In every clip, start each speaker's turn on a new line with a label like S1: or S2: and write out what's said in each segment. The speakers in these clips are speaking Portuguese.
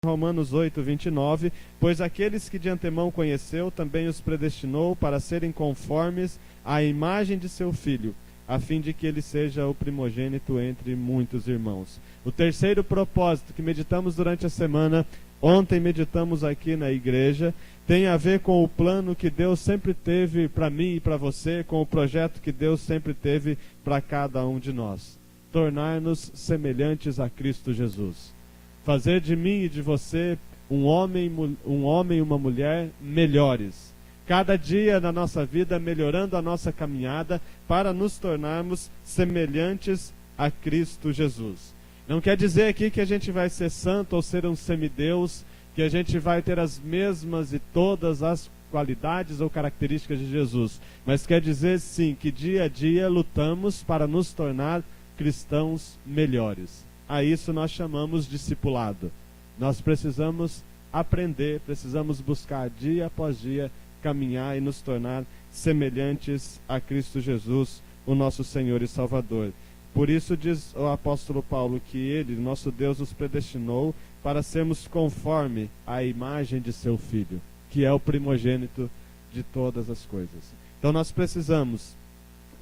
S1: Romanos 8, 29, pois aqueles que de antemão conheceu, também os predestinou para serem conformes à imagem de seu Filho, a fim de que ele seja o primogênito entre muitos irmãos. O terceiro propósito que meditamos durante a semana, ontem meditamos aqui na igreja, tem a ver com o plano que Deus sempre teve para mim e para você, com o projeto que Deus sempre teve para cada um de nós. Tornar-nos semelhantes a Cristo Jesus. Fazer de mim e de você um homem e uma mulher melhores. Cada dia na nossa vida melhorando a nossa caminhada para nos tornarmos semelhantes a Cristo Jesus. Não quer dizer aqui que a gente vai ser santo ou ser um semideus, que a gente vai ter as mesmas e todas as qualidades ou características de Jesus. Mas quer dizer sim que dia a dia lutamos para nos tornar cristãos melhores. A isso nós chamamos discipulado. Nós precisamos aprender, precisamos buscar dia após dia caminhar e nos tornar semelhantes a Cristo Jesus, o nosso Senhor e Salvador. Por isso diz o apóstolo Paulo que Ele, nosso Deus, nos predestinou para sermos conforme à imagem de seu Filho, que é o primogênito de todas as coisas. Então nós precisamos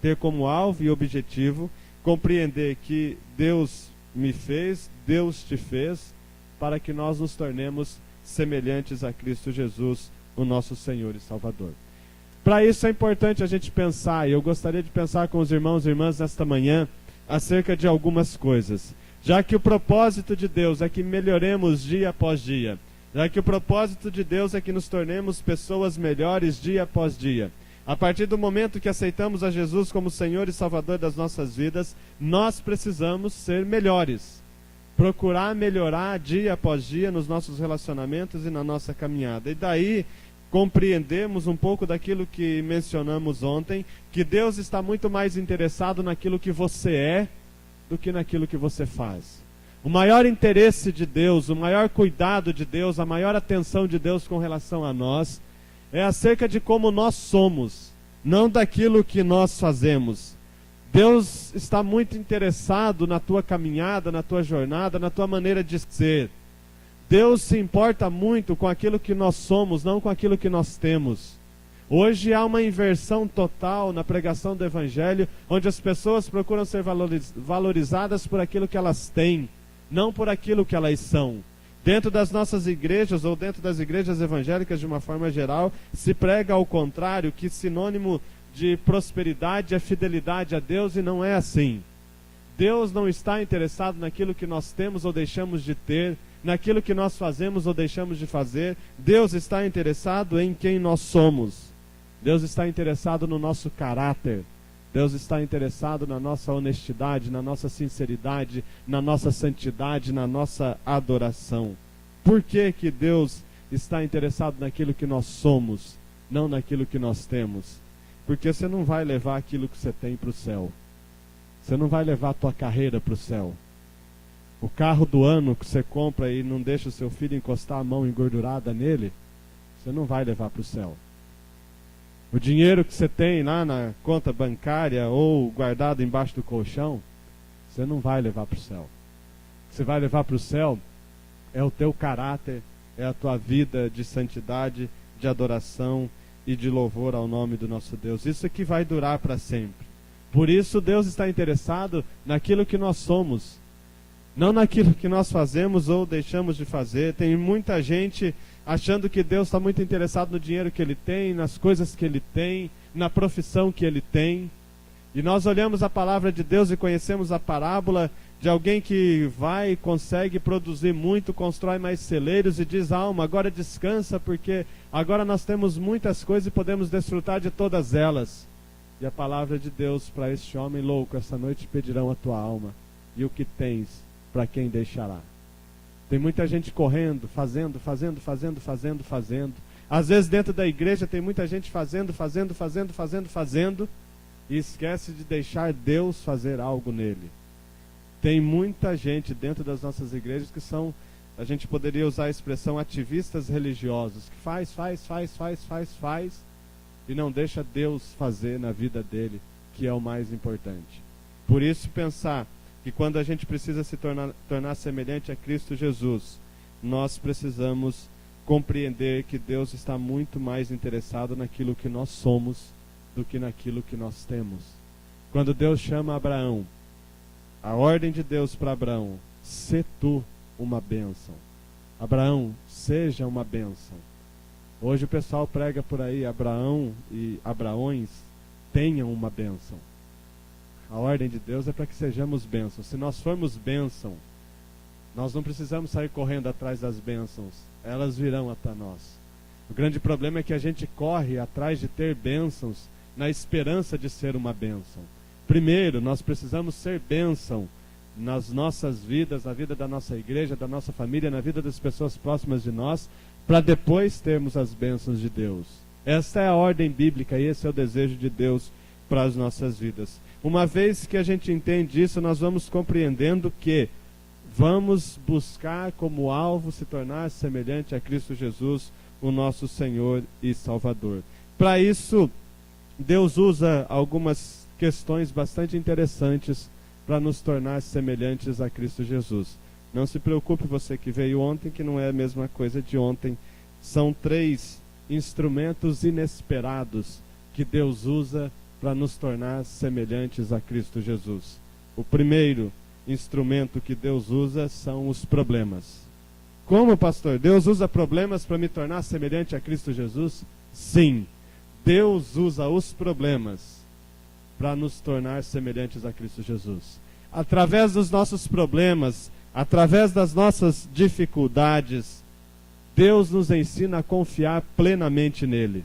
S1: ter como alvo e objetivo compreender que Deus me fez, Deus te fez, para que nós nos tornemos semelhantes a Cristo Jesus, o nosso Senhor e Salvador. Para isso é importante a gente pensar, e eu gostaria de pensar com os irmãos e irmãs nesta manhã, acerca de algumas coisas. Já que o propósito de Deus é que melhoremos dia após dia, já que o propósito de Deus é que nos tornemos pessoas melhores dia após dia, a partir do momento que aceitamos a Jesus como Senhor e Salvador das nossas vidas, nós precisamos ser melhores. Procurar melhorar dia após dia nos nossos relacionamentos e na nossa caminhada. E daí compreendemos um pouco daquilo que mencionamos ontem, que Deus está muito mais interessado naquilo que você é do que naquilo que você faz. O maior interesse de Deus, o maior cuidado de Deus, a maior atenção de Deus com relação a nós é acerca de como nós somos, não daquilo que nós fazemos. Deus está muito interessado na tua caminhada, na tua jornada, na tua maneira de ser. Deus se importa muito com aquilo que nós somos, não com aquilo que nós temos. Hoje há uma inversão total na pregação do Evangelho, onde as pessoas procuram ser valorizadas por aquilo que elas têm, não por aquilo que elas são. Dentro das nossas igrejas, ou dentro das igrejas evangélicas de uma forma geral, se prega ao contrário, que sinônimo de prosperidade é fidelidade a Deus, e não é assim. Deus não está interessado naquilo que nós temos ou deixamos de ter, naquilo que nós fazemos ou deixamos de fazer. Deus está interessado em quem nós somos. Deus está interessado no nosso caráter. Deus está interessado na nossa honestidade, na nossa sinceridade, na nossa santidade, na nossa adoração. Por que que Deus está interessado naquilo que nós somos, não naquilo que nós temos? Porque você não vai levar aquilo que você tem para o céu. Você não vai levar a tua carreira para o céu. O carro do ano que você compra e não deixa o seu filho encostar a mão engordurada nele, você não vai levar para o céu. O dinheiro que você tem lá na conta bancária ou guardado embaixo do colchão, você não vai levar para o céu. O que você vai levar para o céu é o teu caráter, é a tua vida de santidade, de adoração e de louvor ao nome do nosso Deus. Isso é que vai durar para sempre. Por isso Deus está interessado naquilo que nós somos, não naquilo que nós fazemos ou deixamos de fazer. Tem muita gente achando que Deus está muito interessado no dinheiro que ele tem, nas coisas que ele tem, na profissão que ele tem. E nós olhamos a palavra de Deus e conhecemos a parábola de alguém que vai e consegue produzir muito, constrói mais celeiros e diz: alma, agora descansa, porque agora nós temos muitas coisas e podemos desfrutar de todas elas. E a palavra de Deus para este homem louco: essa noite pedirão a tua alma, e o que tens, para quem deixará? Tem muita gente correndo, fazendo. Às vezes dentro da igreja tem muita gente fazendo, e esquece de deixar Deus fazer algo nele. Tem muita gente dentro das nossas igrejas que são, a gente poderia usar a expressão, ativistas religiosos, que faz, e não deixa Deus fazer na vida dele, que é o mais importante. Por isso pensar que quando a gente precisa se tornar semelhante a Cristo Jesus, nós precisamos compreender que Deus está muito mais interessado naquilo que nós somos do que naquilo que nós temos. Quando Deus chama Abraão, a ordem de Deus para Abraão: sê tu uma bênção. Abraão, seja uma bênção. Hoje o pessoal prega por aí: Abraão e Abraões tenham uma bênção. A ordem de Deus é para que sejamos bênçãos. Se nós formos bênção, nós não precisamos sair correndo atrás das bênçãos, elas virão até nós. O grande problema é que a gente corre atrás de ter bênçãos na esperança de ser uma bênção. Primeiro, nós precisamos ser bênção nas nossas vidas, na vida da nossa igreja, da nossa família, na vida das pessoas próximas de nós, para depois termos as bênçãos de Deus. Esta é a ordem bíblica e esse é o desejo de Deus para as nossas vidas. Uma vez que a gente entende isso, nós vamos compreendendo que vamos buscar como alvo se tornar semelhante a Cristo Jesus, o nosso Senhor e Salvador. Para isso, Deus usa algumas questões bastante interessantes para nos tornar semelhantes a Cristo Jesus. Não se preocupe, você que veio ontem, que não é a mesma coisa de ontem. São 3 instrumentos inesperados que Deus usa para nos tornar semelhantes a Cristo Jesus. O primeiro instrumento que Deus usa são os problemas. Como, pastor? Deus usa problemas para me tornar semelhante a Cristo Jesus? Sim, Deus usa os problemas para nos tornar semelhantes a Cristo Jesus. Através dos nossos problemas, através das nossas dificuldades, Deus nos ensina a confiar plenamente nele.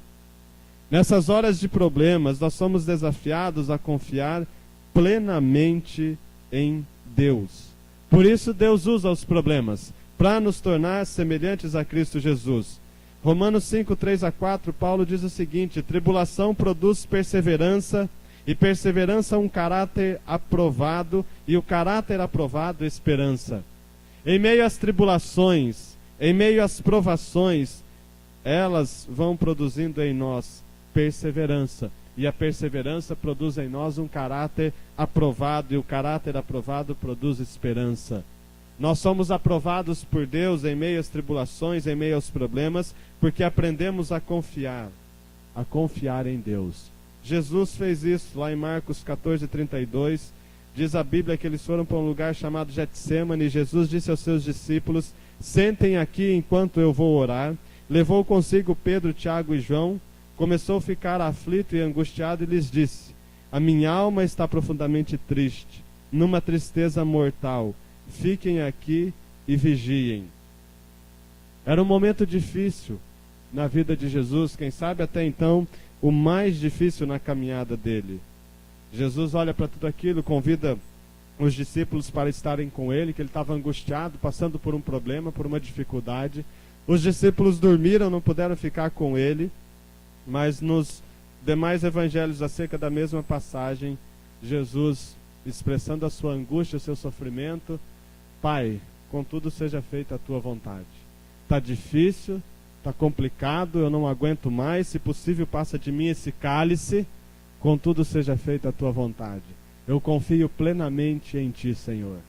S1: Nessas horas de problemas, nós somos desafiados a confiar plenamente em Deus. Por isso Deus usa os problemas para nos tornar semelhantes a Cristo Jesus. Romanos 5, 3-4, Paulo diz o seguinte: tribulação produz perseverança, e perseverança um caráter aprovado, e o caráter aprovado esperança. Em meio às tribulações, em meio às provações, elas vão produzindo em nós perseverança, e a perseverança produz em nós um caráter aprovado, e o caráter aprovado produz esperança. Nós somos aprovados por Deus em meio às tribulações, em meio aos problemas, porque aprendemos a confiar em Deus. Jesus fez isso lá em Marcos 14:32. Diz a Bíblia que eles foram para um lugar chamado Getsêmani, e Jesus disse aos seus discípulos: sentem aqui enquanto eu vou orar. Levou consigo Pedro, Tiago e João, começou a ficar aflito e angustiado e lhes disse: a minha alma está profundamente triste, numa tristeza mortal. Fiquem aqui e vigiem. Era um momento difícil na vida de Jesus, quem sabe até então o mais difícil na caminhada dele. Jesus olha para tudo aquilo, convida os discípulos para estarem com ele, que ele estava angustiado, passando por um problema, por uma dificuldade. Os discípulos dormiram, não puderam ficar com ele, mas nos demais evangelhos acerca da mesma passagem, Jesus, expressando a sua angústia, o seu sofrimento: Pai, contudo seja feita a tua vontade. Está difícil, está complicado, eu não aguento mais, se possível passa de mim esse cálice, contudo seja feita a tua vontade. Eu confio plenamente em ti, Senhor.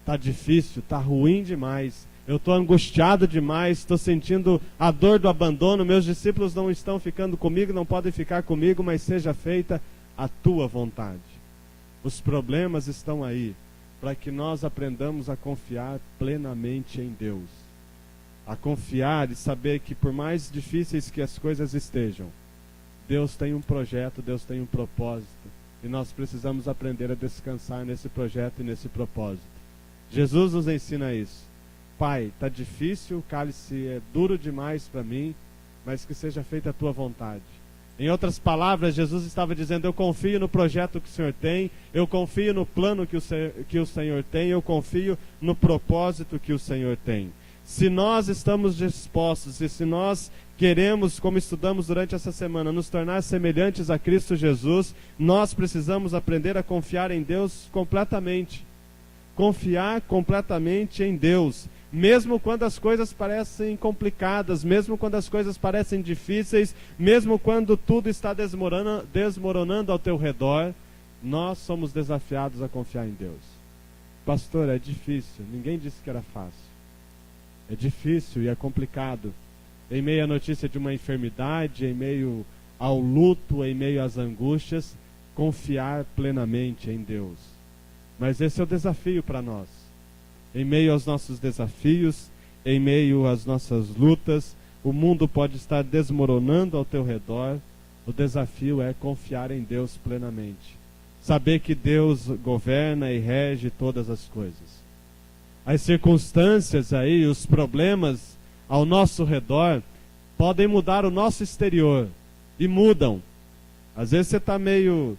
S1: Está difícil, está ruim demais, eu estou angustiado demais, estou sentindo a dor do abandono, meus discípulos não estão ficando comigo, não podem ficar comigo, mas seja feita a tua vontade. Os problemas estão aí, para que nós aprendamos a confiar plenamente em Deus. A confiar e saber que por mais difíceis que as coisas estejam, Deus tem um projeto, Deus tem um propósito, e nós precisamos aprender a descansar nesse projeto e nesse propósito. Jesus nos ensina isso. Pai, está difícil, o cálice é duro demais para mim, mas que seja feita a tua vontade. Em outras palavras, Jesus estava dizendo: eu confio no projeto que o Senhor tem, eu confio no plano que o Senhor tem, eu confio no propósito que o Senhor tem. Se nós estamos dispostos e se nós queremos, como estudamos durante essa semana, nos tornar semelhantes a Cristo Jesus, nós precisamos aprender a confiar em Deus completamente. Confiar completamente em Deus. Mesmo quando as coisas parecem complicadas, mesmo quando as coisas parecem difíceis, mesmo quando tudo está desmoronando ao teu redor, nós somos desafiados a confiar em Deus. Pastor, é difícil, ninguém disse que era fácil. É difícil e é complicado. Em meio à notícia de uma enfermidade, em meio ao luto, em meio às angústias, confiar plenamente em Deus. Mas esse é o desafio para nós. Em meio aos nossos desafios, em meio às nossas lutas, o mundo pode estar desmoronando ao teu redor. O desafio é confiar em Deus plenamente. Saber que Deus governa e rege todas as coisas. As circunstâncias aí, os problemas ao nosso redor, podem mudar o nosso exterior. E mudam. Às vezes você está meio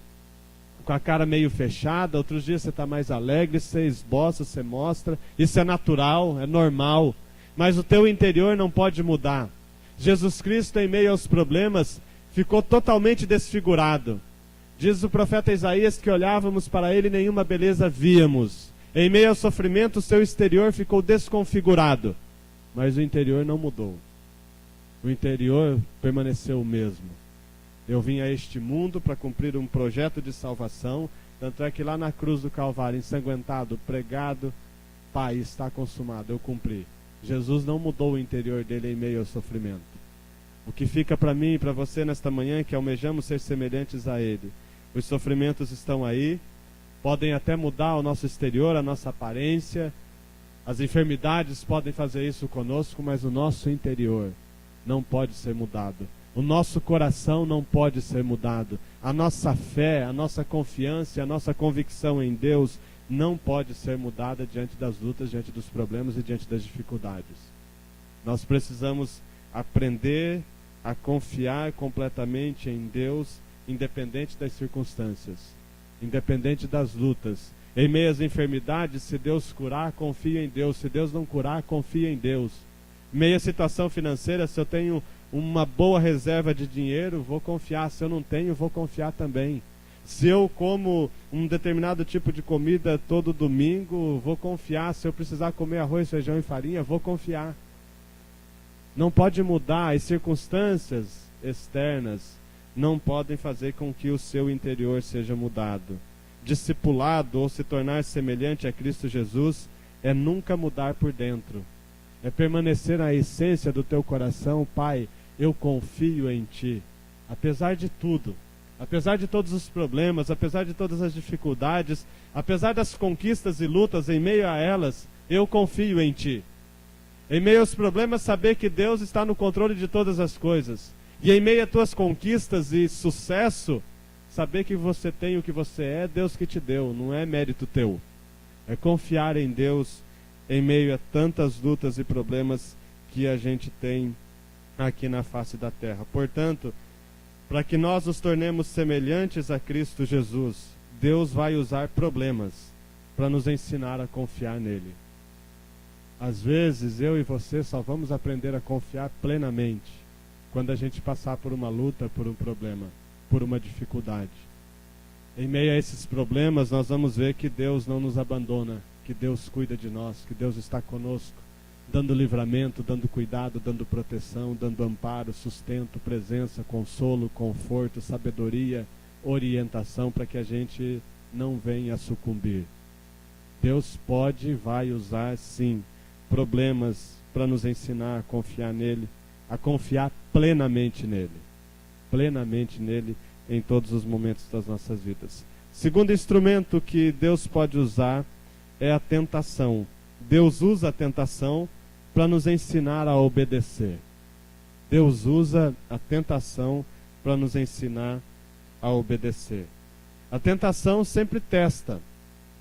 S1: com a cara meio fechada, outros dias você está mais alegre, você esboça, você mostra. Isso é natural, é normal. Mas o teu interior não pode mudar. Jesus Cristo, em meio aos problemas, ficou totalmente desfigurado. Diz o profeta Isaías que olhávamos para ele e nenhuma beleza víamos. Em meio ao sofrimento, o seu exterior ficou desconfigurado. Mas o interior não mudou. O interior permaneceu o mesmo. Eu vim a este mundo para cumprir um projeto de salvação. Tanto é que lá na cruz do Calvário, ensanguentado, pregado, Pai, está consumado, eu cumpri. Jesus não mudou o interior dele em meio ao sofrimento. O que fica para mim e para você nesta manhã é que almejamos ser semelhantes a Ele. Os sofrimentos estão aí, podem até mudar o nosso exterior, a nossa aparência. As enfermidades podem fazer isso conosco, mas o nosso interior não pode ser mudado. O nosso coração não pode ser mudado. A nossa fé, a nossa confiança, a nossa convicção em Deus não pode ser mudada diante das lutas, diante dos problemas e diante das dificuldades. Nós precisamos aprender a confiar completamente em Deus, independente das circunstâncias, independente das lutas. Em meio às enfermidades, se Deus curar, confia em Deus. Se Deus não curar, confia em Deus. Em meio à situação financeira, se eu tenho uma boa reserva de dinheiro, vou confiar. Se eu não tenho, vou confiar também. Se eu como um determinado tipo de comida todo domingo, vou confiar. Se eu precisar comer arroz, feijão e farinha, vou confiar. Não pode mudar. As circunstâncias externas não podem fazer com que o seu interior seja mudado. Discipulado ou se tornar semelhante a Cristo Jesus é nunca mudar por dentro. É permanecer na essência do teu coração. Pai, eu confio em Ti. Apesar de tudo. Apesar de todos os problemas, apesar de todas as dificuldades, apesar das conquistas e lutas, em meio a elas, eu confio em Ti. Em meio aos problemas, saber que Deus está no controle de todas as coisas. E em meio a tuas conquistas e sucesso, saber que você tem o que você é, Deus que te deu, não é mérito teu. É confiar em Deus em meio a tantas lutas e problemas que a gente tem aqui na face da terra. Portanto, para que nós nos tornemos semelhantes a Cristo Jesus, Deus vai usar problemas para nos ensinar a confiar nele. Às vezes, eu e você só vamos aprender a confiar plenamente quando a gente passar por uma luta, por um problema, por uma dificuldade. Em meio a esses problemas, nós vamos ver que Deus não nos abandona, que Deus cuida de nós, que Deus está conosco, dando livramento, dando cuidado, dando proteção, dando amparo, sustento, presença, consolo, conforto, sabedoria, orientação, para que a gente não venha a sucumbir. Deus pode e vai usar, sim, problemas para nos ensinar a confiar nele, a confiar plenamente nele em todos os momentos das nossas vidas. Segundo instrumento que Deus pode usar é a tentação. Deus usa a tentação para nos ensinar a obedecer. Deus usa a tentação para nos ensinar a obedecer. A tentação sempre testa.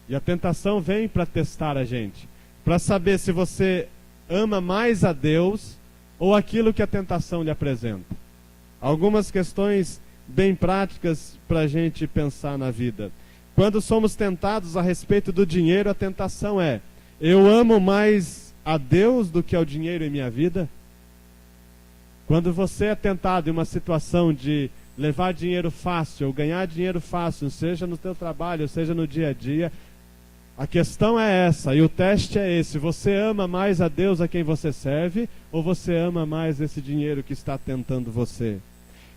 S1: E a tentação vem para testar a gente, para saber se você ama mais a Deus ou aquilo que a tentação lhe apresenta. Algumas questões bem práticas para a gente pensar na vida. Quando somos tentados a respeito do dinheiro, a tentação é: eu amo mais a Deus do que ao dinheiro em minha vida? Quando você é tentado em uma situação de levar dinheiro fácil, ou ganhar dinheiro fácil, seja no teu trabalho, seja no dia a dia, a questão é essa, e o teste é esse: você ama mais a Deus a quem você serve, ou você ama mais esse dinheiro que está tentando você?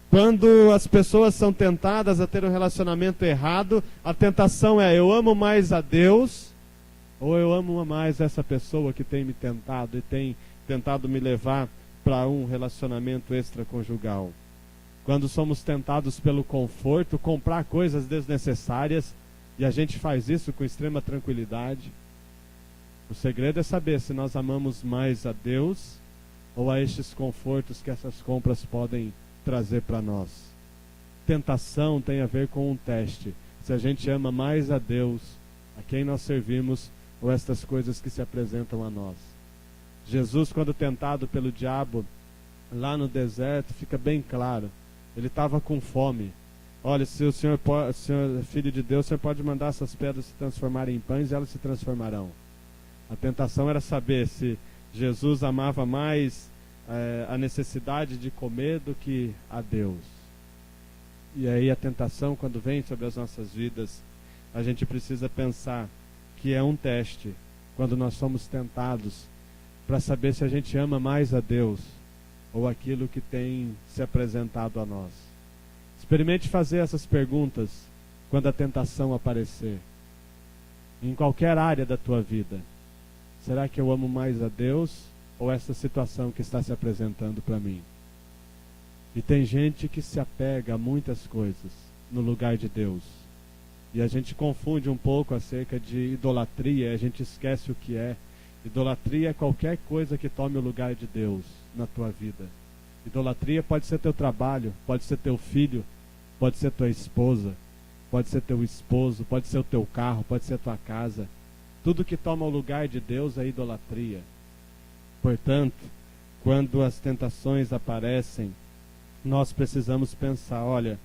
S1: Quando as pessoas são tentadas a ter um relacionamento errado, a tentação é: eu amo mais a Deus, ou eu amo mais essa pessoa que tem me tentado e tem tentado me levar para um relacionamento extraconjugal. Quando somos tentados pelo conforto, comprar coisas desnecessárias, e a gente faz isso com extrema tranquilidade. O segredo é saber se nós amamos mais a Deus ou a estes confortos que essas compras podem trazer para nós. Tentação tem a ver com um teste. Se a gente ama mais a Deus, a quem nós servimos, ou estas coisas que se apresentam a nós. Jesus, quando tentado pelo diabo lá no deserto, fica bem claro. Ele estava com fome. Olha, se o senhor é filho de Deus, o senhor pode mandar essas pedras se transformarem em pães e elas se transformarão. A tentação era saber se Jesus amava mais a necessidade de comer do que a Deus. E aí a tentação, quando vem sobre as nossas vidas, a gente precisa pensar que é um teste, quando nós somos tentados, para saber se a gente ama mais a Deus ou aquilo que tem se apresentado a nós. Experimente fazer essas perguntas quando a tentação aparecer. Em qualquer área da tua vida. Será que eu amo mais a Deus ou essa situação que está se apresentando para mim? E tem gente que se apega a muitas coisas no lugar de Deus. E a gente confunde um pouco acerca de idolatria, a gente esquece o que é. Idolatria é qualquer coisa que tome o lugar de Deus na tua vida. Idolatria pode ser teu trabalho, pode ser teu filho, pode ser tua esposa, pode ser teu esposo, pode ser o teu carro, pode ser a tua casa. Tudo que toma o lugar de Deus é idolatria. Portanto, quando as tentações aparecem, nós precisamos pensar, olha,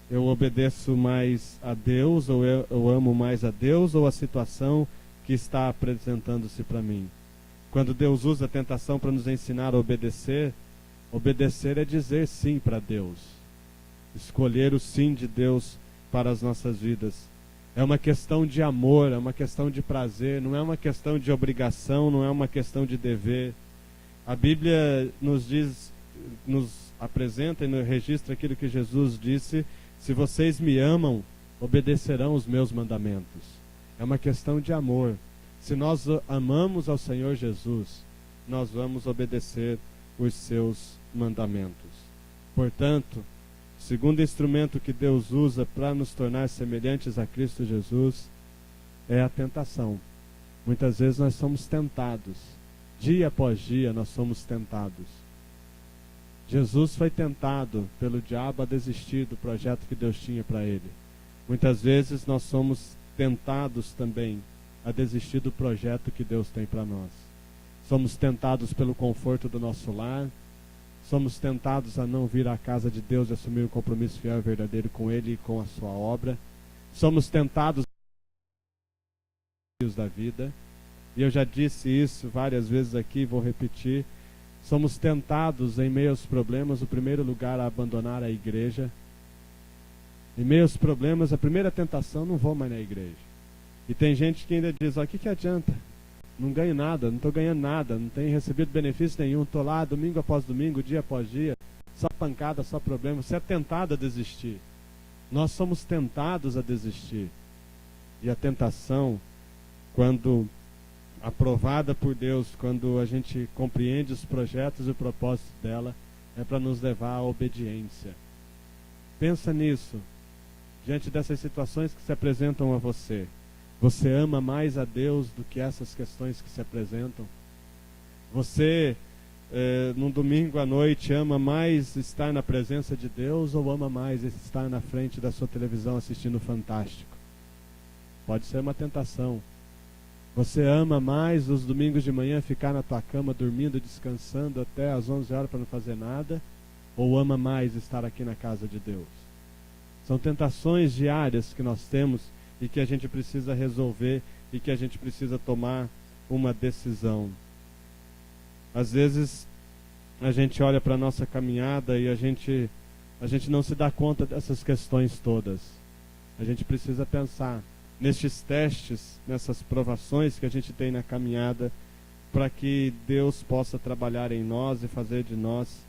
S1: eu obedeço mais a Deus, ou eu amo mais a Deus, ou a situação que está apresentando-se para mim. Quando Deus usa a tentação para nos ensinar a obedecer, obedecer é dizer sim para Deus. Escolher o sim de Deus para as nossas vidas. É uma questão de amor, é uma questão de prazer, não é uma questão de obrigação, não é uma questão de dever. A Bíblia nos diz, nos apresenta e nos registra aquilo que Jesus disse: se vocês me amam, obedecerão os meus mandamentos. É uma questão de amor. Se nós amamos ao Senhor Jesus, nós vamos obedecer os seus mandamentos. Portanto, o segundo instrumento que Deus usa para nos tornar semelhantes a Cristo Jesus é a tentação. Muitas vezes nós somos tentados. Dia após dia nós somos tentados. Jesus foi tentado pelo diabo a desistir do projeto que Deus tinha para ele. Muitas vezes nós somos tentados também a desistir do projeto que Deus tem para nós. Somos tentados pelo conforto do nosso lar. Somos tentados a não vir à casa de Deus e assumir um compromisso fiel e verdadeiro com Ele e com a sua obra. Somos tentados da vida. E eu já disse isso várias vezes aqui, vou repetir. Somos tentados em meio aos problemas, no primeiro lugar, a abandonar a igreja. Em meio aos problemas, a primeira tentação, não vou mais na igreja. E tem gente que ainda diz, o que adianta? Não ganho nada, não estou ganhando nada, não tenho recebido benefício nenhum, estou lá domingo após domingo, dia após dia, só pancada, só problema. Você é tentado a desistir. Nós somos tentados a desistir. E a tentação, quando aprovada por Deus, quando a gente compreende os projetos e o propósito dela, é para nos levar à obediência. Pensa nisso, diante dessas situações que se apresentam a você. Você ama mais a Deus do que essas questões que se apresentam? Você, num domingo à noite, ama mais estar na presença de Deus ou ama mais estar na frente da sua televisão assistindo o Fantástico? Pode ser uma tentação. Você ama mais os domingos de manhã ficar na tua cama dormindo, descansando até às 11 horas para não fazer nada? Ou ama mais estar aqui na casa de Deus? São tentações diárias que nós temos e que a gente precisa resolver e que a gente precisa tomar uma decisão. Às vezes a gente olha para a nossa caminhada e a gente não se dá conta dessas questões todas. A gente precisa pensar nestes testes, nessas provações que a gente tem na caminhada, para que Deus possa trabalhar em nós e fazer de nós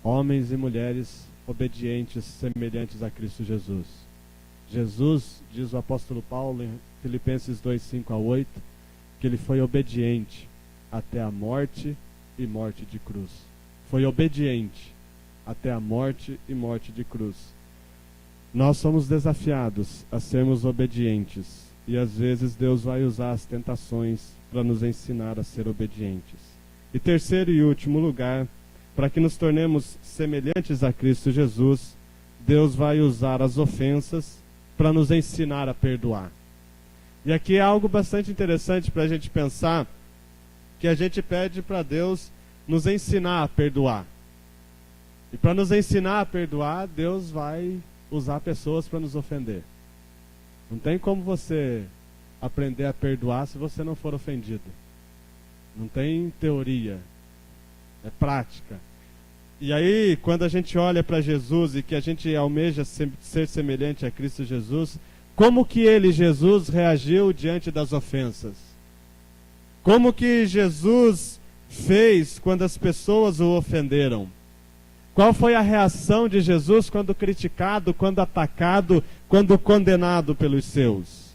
S1: homens e mulheres obedientes, semelhantes a Cristo Jesus. Jesus, diz o apóstolo Paulo em Filipenses 2, 5-8, que ele foi obediente até a morte e morte de cruz. Foi obediente até a morte e morte de cruz. Nós somos desafiados a sermos obedientes. E às vezes Deus vai usar as tentações para nos ensinar a ser obedientes. E terceiro e último lugar, para que nos tornemos semelhantes a Cristo Jesus, Deus vai usar as ofensas para nos ensinar a perdoar. E aqui é algo bastante interessante para a gente pensar, que a gente pede para Deus nos ensinar a perdoar. E para nos ensinar a perdoar, Deus vai usar pessoas para nos ofender. Não tem como você aprender a perdoar se você não for ofendido. Não tem teoria, é prática. E aí, quando a gente olha para Jesus e que a gente almeja ser semelhante a Cristo Jesus, como que ele, Jesus, reagiu diante das ofensas? Como que Jesus fez quando as pessoas o ofenderam? Qual foi a reação de Jesus quando criticado, quando atacado, quando condenado pelos seus?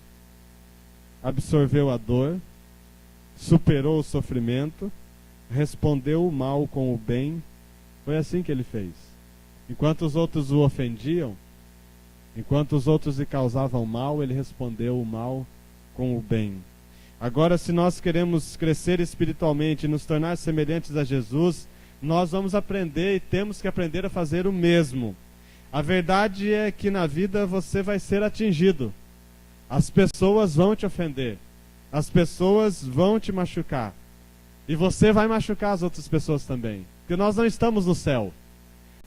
S1: Absorveu a dor, superou o sofrimento, respondeu o mal com o bem. Foi assim que ele fez. Enquanto os outros o ofendiam, enquanto os outros lhe causavam mal, ele respondeu o mal com o bem. Agora, se nós queremos crescer espiritualmente e nos tornar semelhantes a Jesus, nós vamos aprender e temos que aprender a fazer o mesmo. A verdade é que na vida você vai ser atingido. As pessoas vão te ofender. As pessoas vão te machucar. E você vai machucar as outras pessoas também. Porque nós não estamos no céu.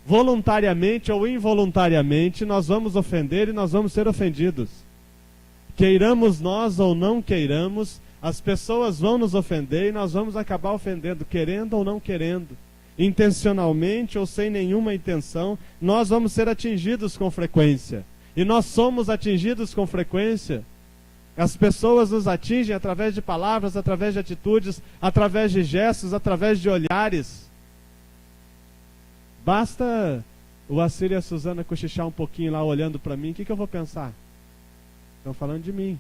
S1: Voluntariamente ou involuntariamente, nós vamos ofender e nós vamos ser ofendidos. Queiramos nós ou não queiramos, as pessoas vão nos ofender e nós vamos acabar ofendendo, querendo ou não querendo. Intencionalmente ou sem nenhuma intenção, nós vamos ser atingidos com frequência. E nós somos atingidos com frequência. As pessoas nos atingem através de palavras, através de atitudes, através de gestos, através de olhares. Basta o Assir e a Suzana cochichar um pouquinho lá olhando para mim, o que eu vou pensar? Estão falando de mim.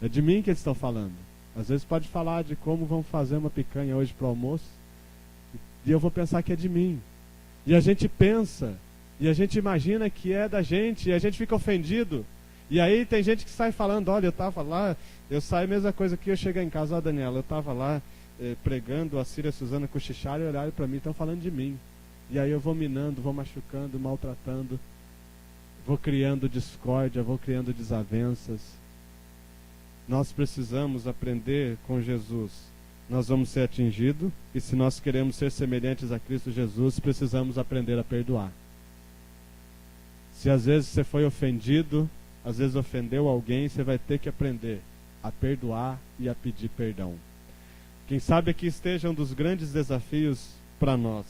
S1: É de mim que eles estão falando. Às vezes pode falar de como vão fazer uma picanha hoje para o almoço, e eu vou pensar que é de mim. E a gente pensa, e a gente imagina que é da gente, e a gente fica ofendido. E aí tem gente que sai falando, olha, eu estava lá, eu saio a mesma coisa que eu chegar em casa, ó Daniela, eu estava lá pregando, a Cira e a Suzana cochicharam e olharam para mim, estão falando de mim. E aí eu vou minando, vou machucando, maltratando, vou criando discórdia, vou criando desavenças. Nós precisamos aprender com Jesus. Nós vamos ser atingidos, e se nós queremos ser semelhantes a Cristo Jesus, precisamos aprender a perdoar. Se às vezes você foi ofendido, às vezes ofendeu alguém, você vai ter que aprender a perdoar e a pedir perdão. Quem sabe aqui esteja um dos grandes desafios para nós.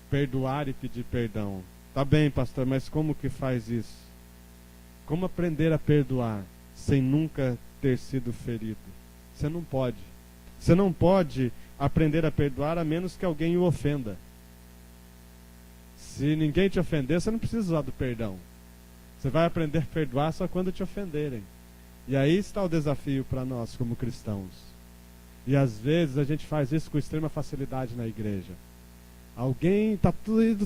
S1: Perdoar e pedir perdão. Tá bem, pastor, mas como que faz isso? Como aprender a perdoar sem nunca ter sido ferido? Você não pode. Você não pode aprender a perdoar a menos que alguém o ofenda. Se ninguém te ofender, você não precisa usar do perdão. Você vai aprender a perdoar só quando te ofenderem. E aí está o desafio para nós como cristãos. E às vezes a gente faz isso com extrema facilidade na igreja. Alguém, está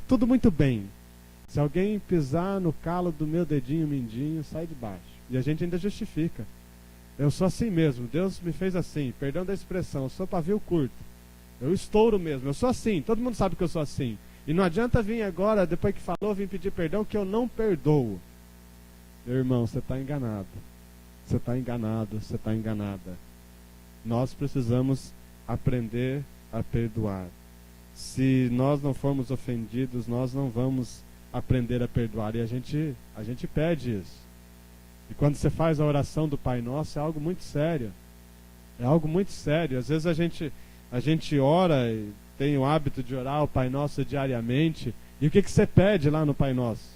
S1: tudo muito bem. Se alguém pisar no calo do meu dedinho mindinho, sai de baixo. E a gente ainda justifica. Eu sou assim mesmo, Deus me fez assim, perdão da expressão, eu sou pavio curto. Eu estouro mesmo, eu sou assim, todo mundo sabe que eu sou assim. E não adianta vir agora, depois que falou, vir pedir perdão, que eu não perdoo. Meu irmão, você está enganado. Você está enganado, você está enganada. Nós precisamos aprender a perdoar. Se nós não formos ofendidos, nós não vamos aprender a perdoar. E a gente pede isso. E quando você faz a oração do Pai Nosso, é algo muito sério. É algo muito sério. Às vezes a gente ora e tem o hábito de orar o Pai Nosso diariamente. E o que você pede lá no Pai Nosso?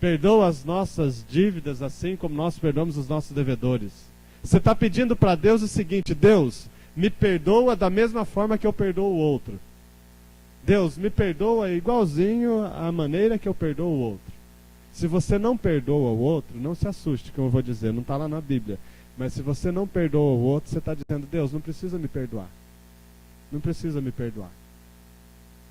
S1: Perdoa as nossas dívidas assim como nós perdoamos os nossos devedores. Você está pedindo para Deus o seguinte: Deus, me perdoa da mesma forma que eu perdoo o outro. Deus, me perdoa igualzinho à maneira que eu perdoo o outro. Se você não perdoa o outro, não se assuste, como eu vou dizer, não está lá na Bíblia. Mas se você não perdoa o outro, você está dizendo: Deus, não precisa me perdoar. não precisa me perdoar.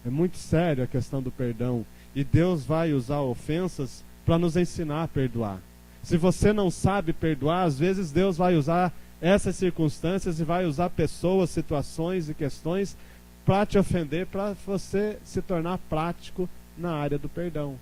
S1: É muito sério a questão do perdão. E Deus vai usar ofensas para nos ensinar a perdoar. Se você não sabe perdoar, às vezes Deus vai usar essas circunstâncias e vai usar pessoas, situações e questões para te ofender, para você se tornar prático na área do perdão.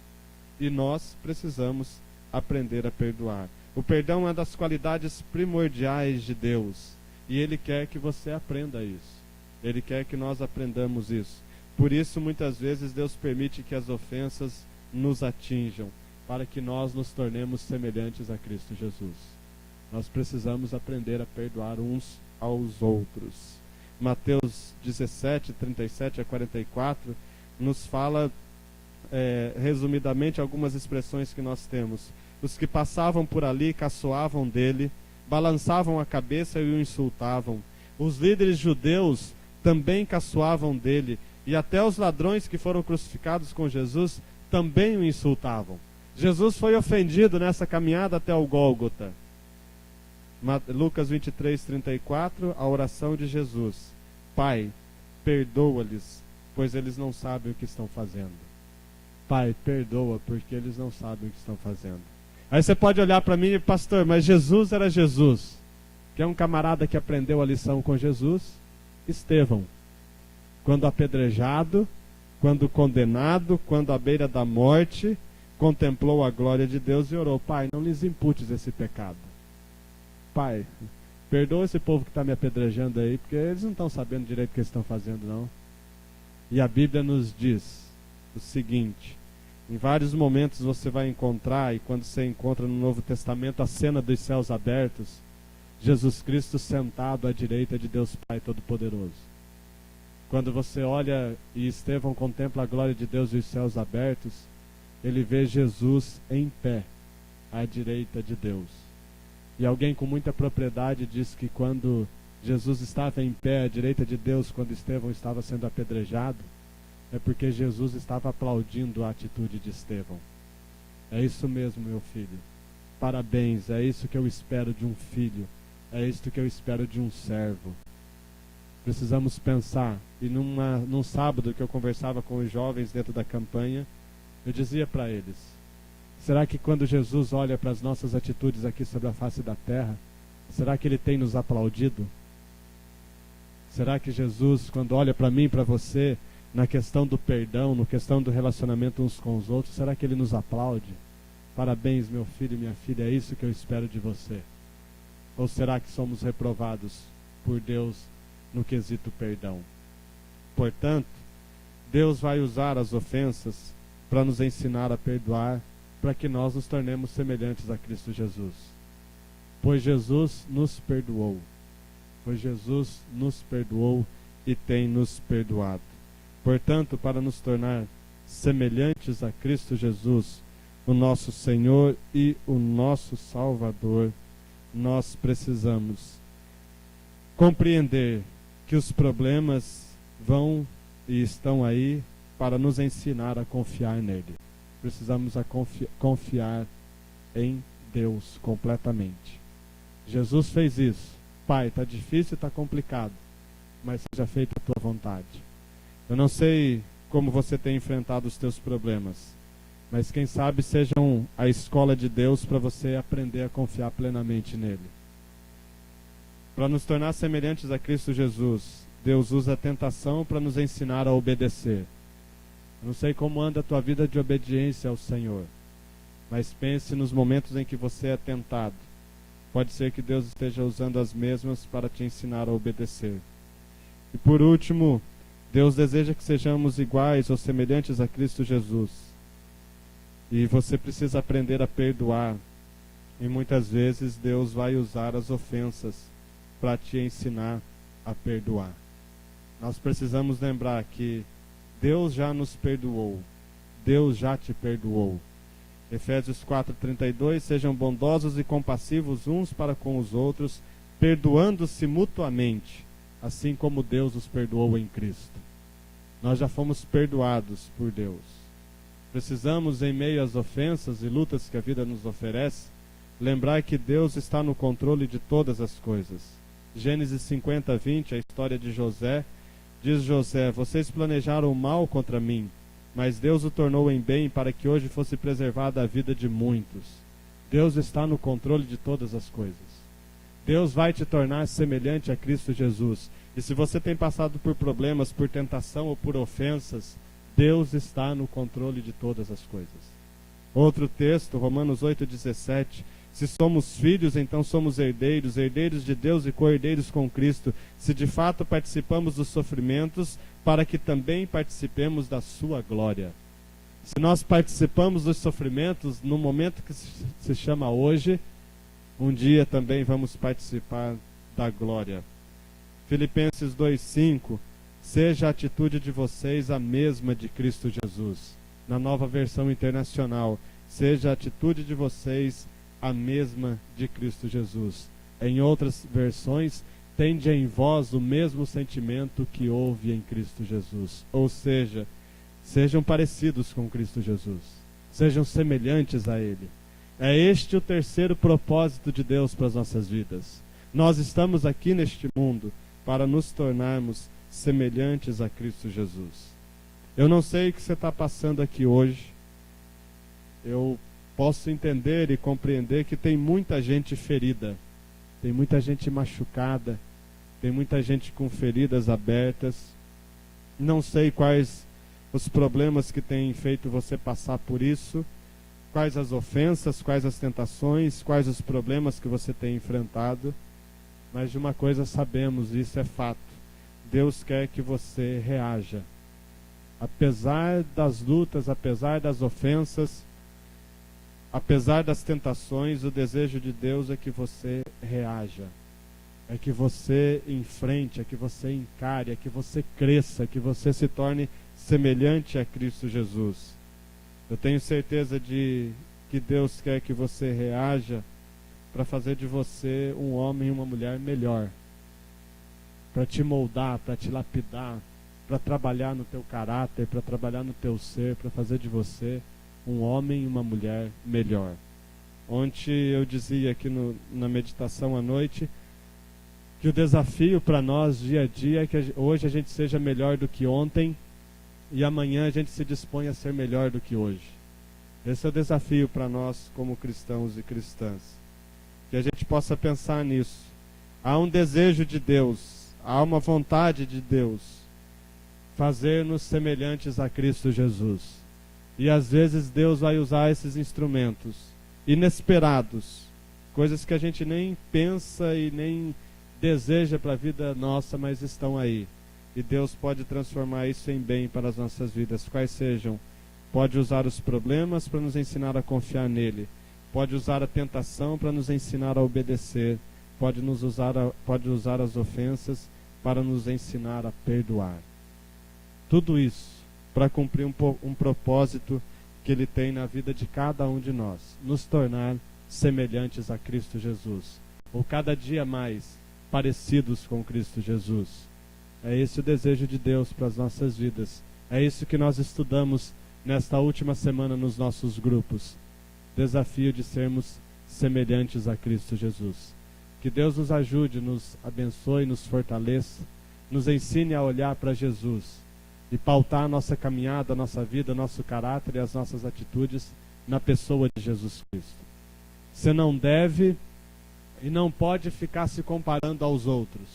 S1: E nós precisamos aprender a perdoar. O perdão é uma das qualidades primordiais de Deus. E Ele quer que você aprenda isso. Ele quer que nós aprendamos isso. Por isso, muitas vezes, Deus permite que as ofensas nos atinjam, para que nós nos tornemos semelhantes a Cristo Jesus. Nós precisamos aprender a perdoar uns aos outros. Mateus 17, 37 a 44, nos fala, resumidamente, algumas expressões que nós temos. Os que passavam por ali caçoavam dele, balançavam a cabeça e o insultavam. Os líderes judeus também caçoavam dele, e até os ladrões que foram crucificados com Jesus também o insultavam. Jesus foi ofendido nessa caminhada até o Gólgota. Lucas 23, 34, a oração de Jesus. Pai, perdoa-lhes, pois eles não sabem o que estão fazendo. Pai, perdoa, porque eles não sabem o que estão fazendo. Aí você pode olhar para mim e, pastor, mas Jesus era Jesus. Que é um camarada que aprendeu a lição com Jesus? Estevão. Quando apedrejado, quando condenado, quando à beira da morte, contemplou a glória de Deus e orou: Pai, não lhes imputes esse pecado. Pai, perdoa esse povo que está me apedrejando aí, porque eles não estão sabendo direito o que eles estão fazendo, não. E a Bíblia nos diz o seguinte: em vários momentos você vai encontrar, e quando você encontra no Novo Testamento a cena dos céus abertos, Jesus Cristo sentado à direita de Deus Pai Todo-Poderoso. Quando você olha e Estevão contempla a glória de Deus e os céus abertos, ele vê Jesus em pé, à direita de Deus. E alguém com muita propriedade diz que quando Jesus estava em pé à direita de Deus, quando Estevão estava sendo apedrejado, é porque Jesus estava aplaudindo a atitude de Estevão. É isso mesmo, meu filho. Parabéns, é isso que eu espero de um filho. É isso que eu espero de um servo. Precisamos pensar. E num sábado que eu conversava com os jovens dentro da campanha, eu dizia para eles: será que quando Jesus olha para as nossas atitudes aqui sobre a face da terra, será que Ele tem nos aplaudido? Será que Jesus, quando olha para mim e para você, na questão do perdão, na questão do relacionamento uns com os outros, será que Ele nos aplaude? Parabéns, meu filho e minha filha, é isso que eu espero de você. Ou será que somos reprovados por Deus no quesito perdão? Portanto, Deus vai usar as ofensas para nos ensinar a perdoar, para que nós nos tornemos semelhantes a Cristo Jesus. Pois Jesus nos perdoou. Pois Jesus nos perdoou e tem nos perdoado. Portanto, para nos tornar semelhantes a Cristo Jesus, o nosso Senhor e o nosso Salvador, nós precisamos compreender que os problemas vão e estão aí para nos ensinar a confiar nele. Precisamos confiar em Deus completamente. Jesus fez isso. Pai, está difícil, está complicado, mas seja feita a tua vontade. Eu não sei como você tem enfrentado os teus problemas, mas quem sabe sejam a escola de Deus para você aprender a confiar plenamente nele. Para nos tornar semelhantes a Cristo Jesus, Deus usa a tentação para nos ensinar a obedecer. Eu não sei como anda a tua vida de obediência ao Senhor, mas pense nos momentos em que você é tentado. Pode ser que Deus esteja usando as mesmas para te ensinar a obedecer. E por último, Deus deseja que sejamos iguais ou semelhantes a Cristo Jesus. E você precisa aprender a perdoar. E muitas vezes Deus vai usar as ofensas para te ensinar a perdoar. Nós precisamos lembrar que Deus já nos perdoou. Deus já te perdoou. Efésios 4:32, sejam bondosos e compassivos uns para com os outros, perdoando-se mutuamente, assim como Deus os perdoou em Cristo. Nós já fomos perdoados por Deus. Precisamos, em meio às ofensas e lutas que a vida nos oferece, lembrar que Deus está no controle de todas as coisas. Gênesis 50:20, a história de José, Diz José: vocês planejaram o mal contra mim, mas Deus o tornou em bem para que hoje fosse preservada a vida de muitos. Deus está no controle de todas as coisas. Deus vai te tornar semelhante a Cristo Jesus. E se você tem passado por problemas, por tentação ou por ofensas, Deus está no controle de todas as coisas. Outro texto, Romanos 8,17: se somos filhos, então somos herdeiros, herdeiros de Deus e co-herdeiros com Cristo, se de fato participamos dos sofrimentos, para que também participemos da sua glória. Se nós participamos dos sofrimentos, no momento que se chama hoje, um dia também vamos participar da glória. Filipenses 2,5: seja a atitude de vocês a mesma de Cristo Jesus. Na Nova Versão Internacional: seja a atitude de vocês a mesma de Cristo Jesus. Em outras versões: tende em vós o mesmo sentimento que houve em Cristo Jesus. Ou seja, sejam parecidos com Cristo Jesus. Sejam semelhantes a Ele. É este o terceiro propósito de Deus para as nossas vidas. Nós estamos aqui neste mundo para nos tornarmos semelhantes a Cristo Jesus. Eu não sei o que você está passando aqui hoje. Eu posso entender e compreender que tem muita gente ferida, tem muita gente machucada, tem muita gente com feridas abertas. Não sei quais os problemas que têm feito você passar por isso, quais as ofensas, quais as tentações, quais os problemas que você tem enfrentado, mas de uma coisa sabemos, e isso é fato: Deus quer que você reaja. Apesar das lutas, apesar das ofensas, apesar das tentações, o desejo de Deus é que você reaja, é que você enfrente, é que você encare, é que você cresça, que você se torne semelhante a Cristo Jesus. Eu tenho certeza de que Deus quer que você reaja para fazer de você um homem e uma mulher melhor, para te moldar, para te lapidar, para trabalhar no teu caráter, para trabalhar no teu ser, para fazer de você um homem e uma mulher melhor. Ontem eu dizia aqui na meditação à noite que o desafio para nós dia a dia é que hoje a gente seja melhor do que ontem e amanhã a gente se dispõe a ser melhor do que hoje. Esse é o desafio para nós como cristãos e cristãs. Que a gente possa pensar nisso. Há um desejo de Deus, há uma vontade de Deus fazer-nos semelhantes a Cristo Jesus. E às vezes Deus vai usar esses instrumentos inesperados, coisas que a gente nem pensa e nem deseja para a vida nossa, mas estão aí. E Deus pode transformar isso em bem para as nossas vidas, quais sejam. Pode usar os problemas para nos ensinar a confiar nele. Pode usar a tentação para nos ensinar a obedecer. Pode usar as ofensas para nos ensinar a perdoar. Tudo isso para cumprir um propósito que Ele tem na vida de cada um de nós. Nos tornar semelhantes a Cristo Jesus. Ou cada dia mais parecidos com Cristo Jesus. É esse o desejo de Deus para as nossas vidas. É isso que nós estudamos nesta última semana nos nossos grupos. Desafio de sermos semelhantes a Cristo Jesus. Que Deus nos ajude, nos abençoe, nos fortaleça, nos ensine a olhar para Jesus e pautar a nossa caminhada, a nossa vida, nosso caráter e as nossas atitudes na pessoa de Jesus Cristo. Você não deve e não pode ficar se comparando aos outros.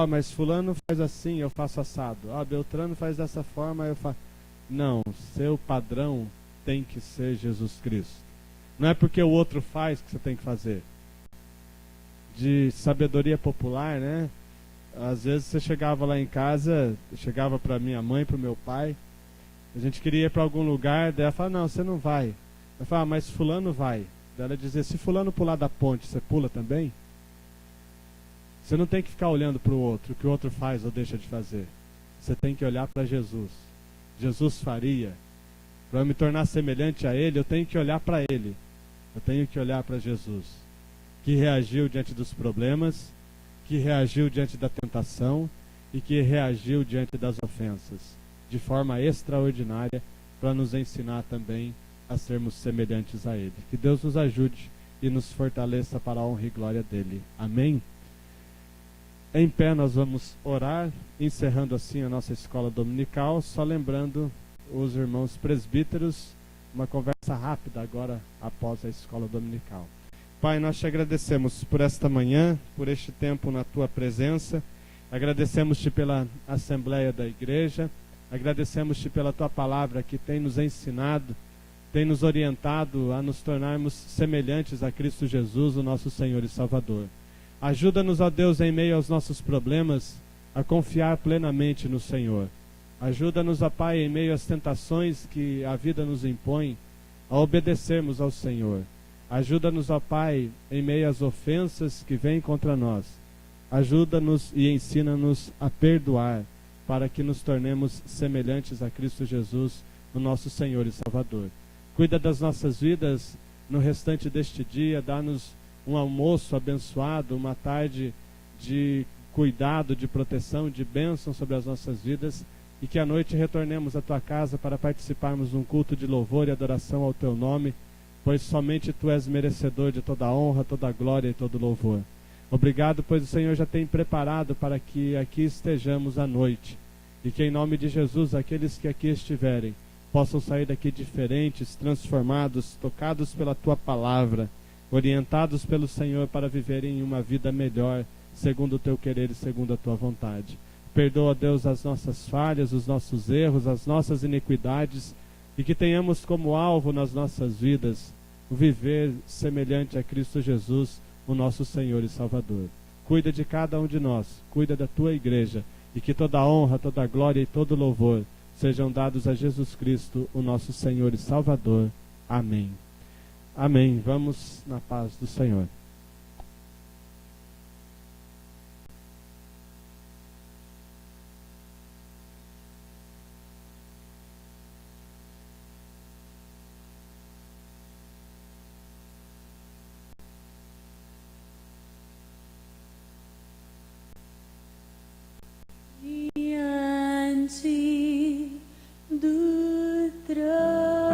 S1: Mas fulano faz assim, eu faço assado. Beltrano faz dessa forma, eu faço... Não, seu padrão tem que ser Jesus Cristo. Não é porque o outro faz que você tem que fazer. De sabedoria popular, né? Às vezes você chegava lá em casa, chegava para minha mãe, para o meu pai, a gente queria ir para algum lugar, daí ela fala: não, você não vai. Eu falo: mas fulano vai. Daí ela dizia: se fulano pular da ponte, você pula também? Você não tem que ficar olhando para o outro, o que o outro faz ou deixa de fazer. Você tem que olhar para Jesus. Jesus faria. Para eu me tornar semelhante a Ele, eu tenho que olhar para Ele. Eu tenho que olhar para Jesus, que reagiu diante dos problemas, que reagiu diante da tentação e que reagiu diante das ofensas, de forma extraordinária, para nos ensinar também a sermos semelhantes a Ele. Que Deus nos ajude e nos fortaleça para a honra e glória dEle. Amém? Em pé nós vamos orar, encerrando assim a nossa escola dominical, só lembrando os irmãos presbíteros, uma conversa rápida agora após a escola dominical. Pai, nós te agradecemos por esta manhã, por este tempo na tua presença, agradecemos-te pela assembleia da igreja, agradecemos-te pela tua palavra que tem nos ensinado, tem nos orientado a nos tornarmos semelhantes a Cristo Jesus, o nosso Senhor e Salvador. Ajuda-nos, ó Deus, em meio aos nossos problemas, a confiar plenamente no Senhor. Ajuda-nos, ó Pai, em meio às tentações que a vida nos impõe, a obedecermos ao Senhor. Ajuda-nos, ó Pai, em meio às ofensas que vêm contra nós. Ajuda-nos e ensina-nos a perdoar, para que nos tornemos semelhantes a Cristo Jesus, o nosso Senhor e Salvador. Cuida das nossas vidas no restante deste dia, dá-nos um almoço abençoado, uma tarde de cuidado, de proteção, de bênção sobre as nossas vidas, e que à noite retornemos à tua casa para participarmos de um culto de louvor e adoração ao teu nome, pois somente tu és merecedor de toda a honra, toda a glória e todo o louvor. Obrigado, pois o Senhor já tem preparado para que aqui estejamos à noite, e que em nome de Jesus aqueles que aqui estiverem possam sair daqui diferentes, transformados, tocados pela tua palavra, orientados pelo Senhor para viverem uma vida melhor, segundo o teu querer e segundo a tua vontade. Perdoa, Deus, as nossas falhas, os nossos erros, as nossas iniquidades, e que tenhamos como alvo nas nossas vidas o viver semelhante a Cristo Jesus, o nosso Senhor e Salvador. Cuida de cada um de nós, cuida da tua igreja, e que toda a honra, toda a glória e todo o louvor sejam dados a Jesus Cristo, o nosso Senhor e Salvador. Amém. Amém. Vamos na paz do Senhor.
S2: Diante do trono.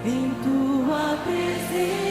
S2: Em tua presença.